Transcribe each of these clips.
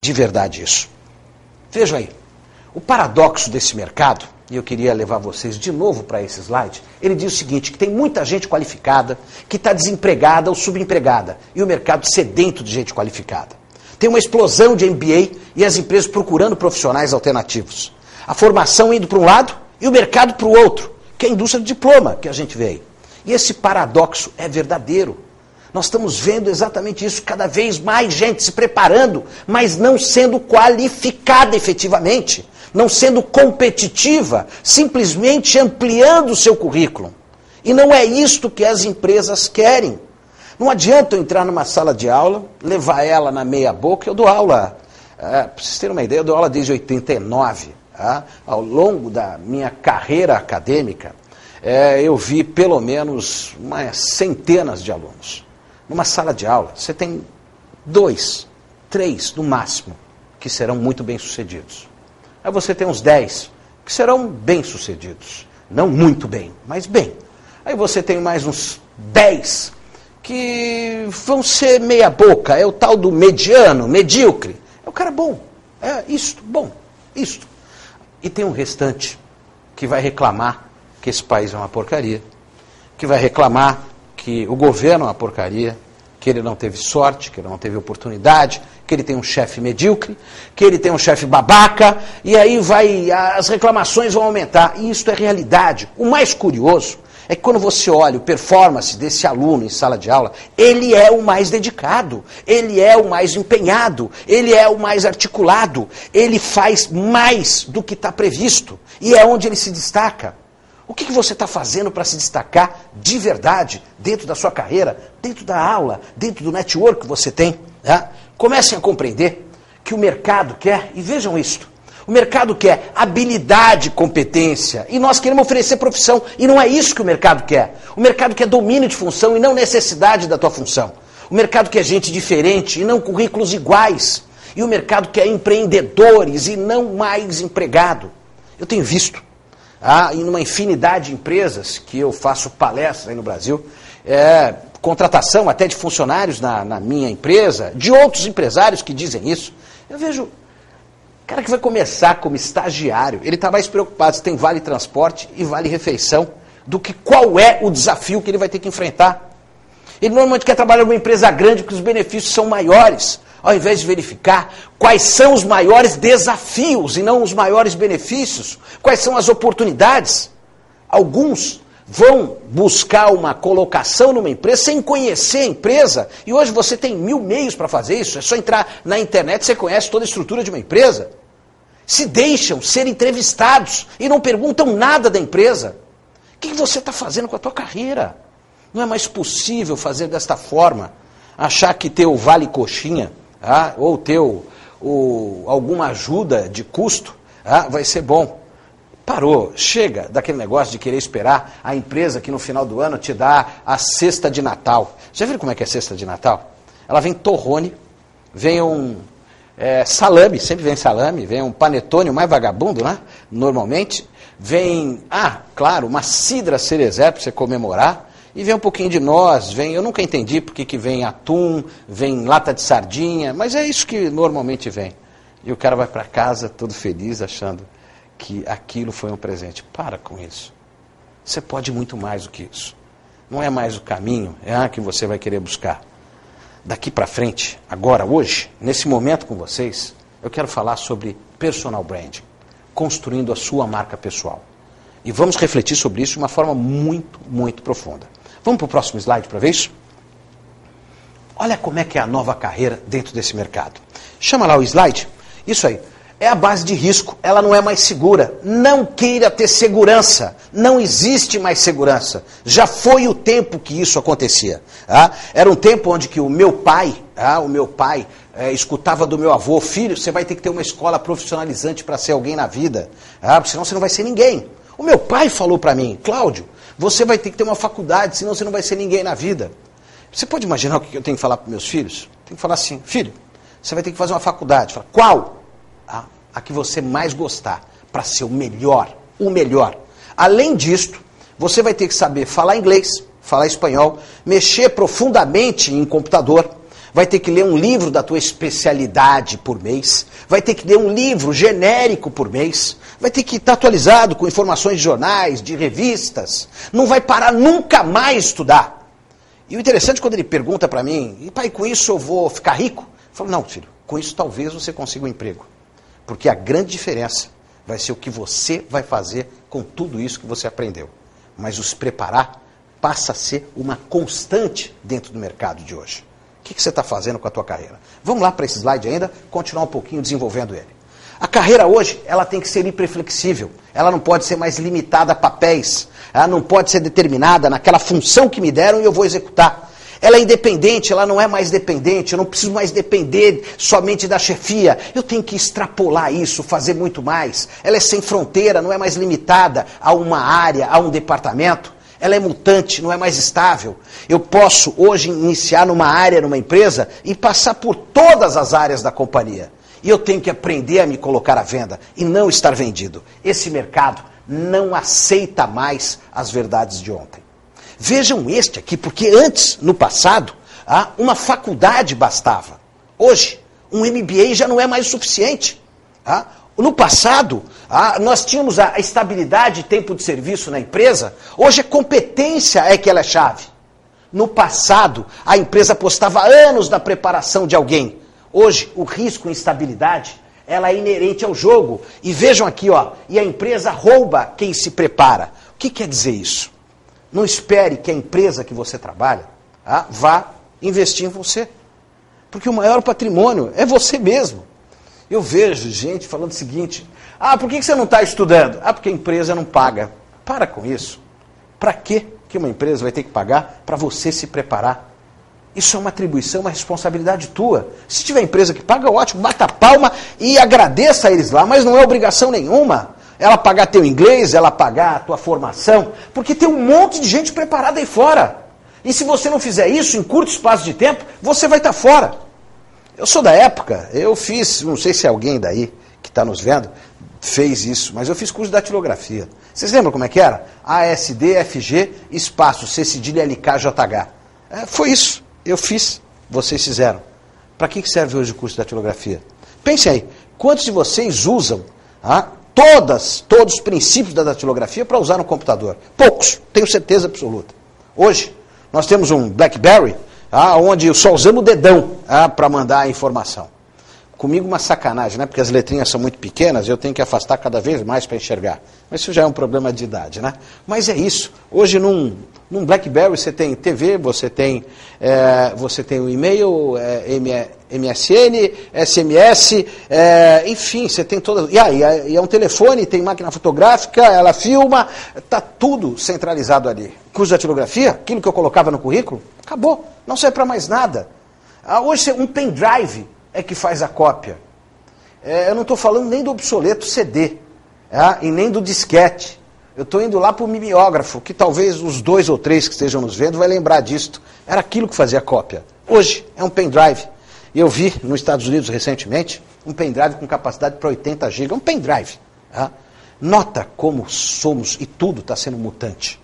de verdade isso. Veja aí, o paradoxo desse mercado, e eu queria levar vocês de novo para esse slide, ele diz o seguinte, que tem muita gente qualificada, que está desempregada ou subempregada, e o mercado sedento de gente qualificada. Tem uma explosão de MBA e as empresas procurando profissionais alternativos. A formação indo para um lado e o mercado para o outro, que é a indústria do diploma que a gente vê aí. E esse paradoxo é verdadeiro. Nós estamos vendo exatamente isso, cada vez mais gente se preparando, mas não sendo qualificada efetivamente, não sendo competitiva, simplesmente ampliando o seu currículo. E não é isto que as empresas querem. Não adianta eu entrar numa sala de aula, levar ela na meia boca, eu dou aula, para vocês terem uma ideia, eu dou aula desde 89, ao longo da minha carreira acadêmica, eu vi pelo menos umas centenas de alunos. Numa sala de aula, você tem 2, 3 no máximo, que serão muito bem-sucedidos. Aí você tem uns 10 que serão bem-sucedidos. Não muito bem, mas bem. Aí você tem mais uns 10 que vão ser meia boca, é o tal do mediano, medíocre. É o cara bom, é isto, bom, isto. E tem um restante que vai reclamar que esse país é uma porcaria, que vai reclamar que o governo é uma porcaria, que ele não teve sorte, que ele não teve oportunidade, que ele tem um chefe medíocre, que ele tem um chefe babaca, e aí as reclamações vão aumentar. E isso é realidade. O mais curioso é que quando você olha o performance desse aluno em sala de aula, ele é o mais dedicado, ele é o mais empenhado, ele é o mais articulado, ele faz mais do que está previsto, e é onde ele se destaca. O que você está fazendo para se destacar de verdade dentro da sua carreira, dentro da aula, dentro do network que você tem? Comecem a compreender que o mercado quer, e vejam isto, o mercado quer habilidade, competência, e nós queremos oferecer profissão, e não é isso que o mercado quer. O mercado quer domínio de função e não necessidade da tua função. O mercado quer gente diferente e não currículos iguais. E o mercado quer empreendedores e não mais empregado. Eu tenho visto, em uma infinidade de empresas que eu faço palestras aí no Brasil, contratação até de funcionários na minha empresa, de outros empresários que dizem isso. Eu vejo o cara que vai começar como estagiário, ele está mais preocupado se tem vale transporte e vale refeição do que qual é o desafio que ele vai ter que enfrentar. Ele normalmente quer trabalhar numa empresa grande porque os benefícios são maiores, ao invés de verificar quais são os maiores desafios e não os maiores benefícios, quais são as oportunidades. Alguns vão buscar uma colocação numa empresa sem conhecer a empresa, e hoje você tem 1000 meios para fazer isso, é só entrar na internet, você conhece toda a estrutura de uma empresa. Se deixam ser entrevistados e não perguntam nada da empresa. O que você está fazendo com a tua carreira? Não é mais possível fazer desta forma, achar que ter o vale coxinha, ou ter alguma ajuda de custo, vai ser bom. Parou, chega daquele negócio de querer esperar a empresa que no final do ano te dá a cesta de Natal. Já viram como é que é a cesta de Natal? Ela vem torrone, vem salame, sempre vem salame, vem um panetone, o mais vagabundo, né? Normalmente. Vem, claro, uma cidra cerezer para você comemorar. E vem um pouquinho de noz, eu nunca entendi porque que vem atum, vem lata de sardinha, mas é isso que normalmente vem. E o cara vai para casa todo feliz, achando que aquilo foi um presente. Para com isso. Você pode muito mais do que isso. Não é mais o caminho, que você vai querer buscar. Daqui para frente, agora, hoje, nesse momento com vocês, eu quero falar sobre personal branding, construindo a sua marca pessoal. E vamos refletir sobre isso de uma forma muito, muito profunda. Vamos para o próximo slide para ver isso? Olha como é que é a nova carreira dentro desse mercado. Chama lá o slide. Isso aí. É a base de risco, ela não é mais segura. Não queira ter segurança. Não existe mais segurança. Já foi o tempo que isso acontecia. Era um tempo onde que o meu pai escutava do meu avô: filho, você vai ter que ter uma escola profissionalizante para ser alguém na vida, porque senão você não vai ser ninguém. O meu pai falou para mim: Cláudio, você vai ter que ter uma faculdade, senão você não vai ser ninguém na vida. Você pode imaginar o que eu tenho que falar para meus filhos? Tenho que falar assim: filho, você vai ter que fazer uma faculdade. Fala, qual? A que você mais gostar, para ser o melhor, o melhor. Além disto, você vai ter que saber falar inglês, falar espanhol, mexer profundamente em computador, vai ter que ler um livro da tua especialidade por mês, vai ter que ler um livro genérico por mês, vai ter que estar atualizado com informações de jornais, de revistas, não vai parar nunca mais estudar. E o interessante quando ele pergunta para mim, e pai, com isso eu vou ficar rico? Eu falo, não filho, com isso talvez você consiga um emprego, porque a grande diferença vai ser o que você vai fazer com tudo isso que você aprendeu. Mas os preparar passa a ser uma constante dentro do mercado de hoje. O que você está fazendo com a tua carreira? Vamos lá para esse slide ainda, continuar um pouquinho desenvolvendo ele. A carreira hoje, ela tem que ser hiperflexível. Ela não pode ser mais limitada a papéis. Ela não pode ser determinada naquela função que me deram e eu vou executar. Ela é independente, ela não é mais dependente. Eu não preciso mais depender somente da chefia. Eu tenho que extrapolar isso, fazer muito mais. Ela é sem fronteira, não é mais limitada a uma área, a um departamento. Ela é mutante, não é mais estável. Eu posso hoje iniciar numa área, numa empresa, e passar por todas as áreas da companhia. E eu tenho que aprender a me colocar à venda e não estar vendido. Esse mercado não aceita mais as verdades de ontem. Vejam este aqui, porque antes, no passado, uma faculdade bastava. Hoje, um MBA já não é mais o suficiente. No passado, nós tínhamos a estabilidade e tempo de serviço na empresa. Hoje a competência é que ela é chave. No passado, a empresa apostava anos na preparação de alguém. Hoje, o risco e instabilidade, ela é inerente ao jogo. E vejam aqui, e a empresa rouba quem se prepara. O que quer dizer isso? Não espere que a empresa que você trabalha vá investir em você. Porque o maior patrimônio é você mesmo. Eu vejo gente falando o seguinte, por que você não está estudando? Porque a empresa não paga. Para com isso. Para que uma empresa vai ter que pagar para você se preparar? Isso é uma atribuição, uma responsabilidade tua. Se tiver empresa que paga, ótimo, bata a palma e agradeça a eles lá, mas não é obrigação nenhuma. Ela pagar teu inglês, ela pagar a tua formação, porque tem um monte de gente preparada aí fora. E se você não fizer isso em curto espaço de tempo, você vai estar fora. Eu sou da época, eu fiz, não sei se alguém daí que está nos vendo fez isso, mas eu fiz curso de datilografia. Vocês lembram como é que era? ASDFG, espaço, C, cedilha, LKJH. Foi isso, eu fiz, vocês fizeram. Para que serve hoje o curso de datilografia? Pense aí, quantos de vocês usam todos os princípios da datilografia para usar no computador? Poucos, tenho certeza absoluta. Hoje, nós temos um BlackBerry, onde só usamos o dedão para mandar a informação. Comigo uma sacanagem, né? Porque as letrinhas são muito pequenas, eu tenho que afastar cada vez mais para enxergar. Mas isso já é um problema de idade, né? Mas é isso. Hoje num BlackBerry você tem TV, você tem o e-mail, MSN, SMS, enfim, você tem todas... E é um telefone, tem máquina fotográfica, ela filma, está tudo centralizado ali. Curso de datilografia, aquilo que eu colocava no currículo, acabou, não serve para mais nada. Hoje um pendrive é que faz a cópia. Eu não estou falando nem do obsoleto CD, e nem do disquete. Eu estou indo lá para o mimeógrafo, que talvez os 2 ou 3 que estejam nos vendo vai lembrar disto. Era aquilo que fazia a cópia. Hoje é um pendrive. Eu vi nos Estados Unidos recentemente um pendrive com capacidade para 80 GB. Um pendrive. Nota como somos e tudo está sendo mutante.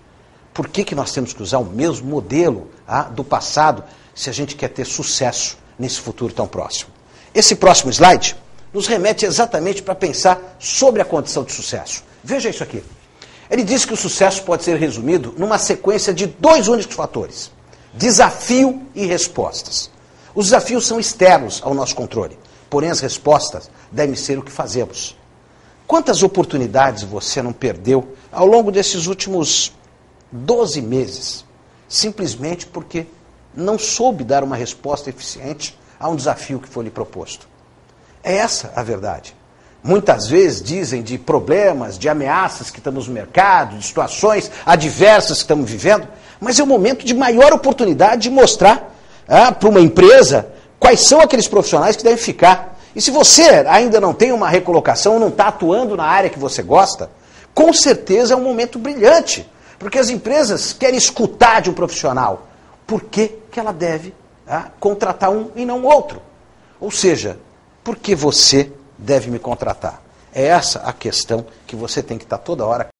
Por que nós temos que usar o mesmo modelo do passado se a gente quer ter sucesso nesse futuro tão próximo? Esse próximo slide nos remete exatamente para pensar sobre a condição de sucesso. Veja isso aqui. Ele diz que o sucesso pode ser resumido numa sequência de 2 únicos fatores: desafio e respostas. Os desafios são externos ao nosso controle, porém as respostas devem ser o que fazemos. Quantas oportunidades você não perdeu ao longo desses últimos 12 meses, simplesmente porque não soube dar uma resposta eficiente a um desafio que foi lhe proposto? É essa a verdade. Muitas vezes dizem de problemas, de ameaças que estamos no mercado, de situações adversas que estamos vivendo, mas é o momento de maior oportunidade de mostrar para uma empresa quais são aqueles profissionais que devem ficar. E se você ainda não tem uma recolocação, não está atuando na área que você gosta, com certeza é um momento brilhante, porque as empresas querem escutar de um profissional por que ela deve contratar um e não outro. Ou seja, por que você deve me contratar? É essa a questão que você tem que estar toda hora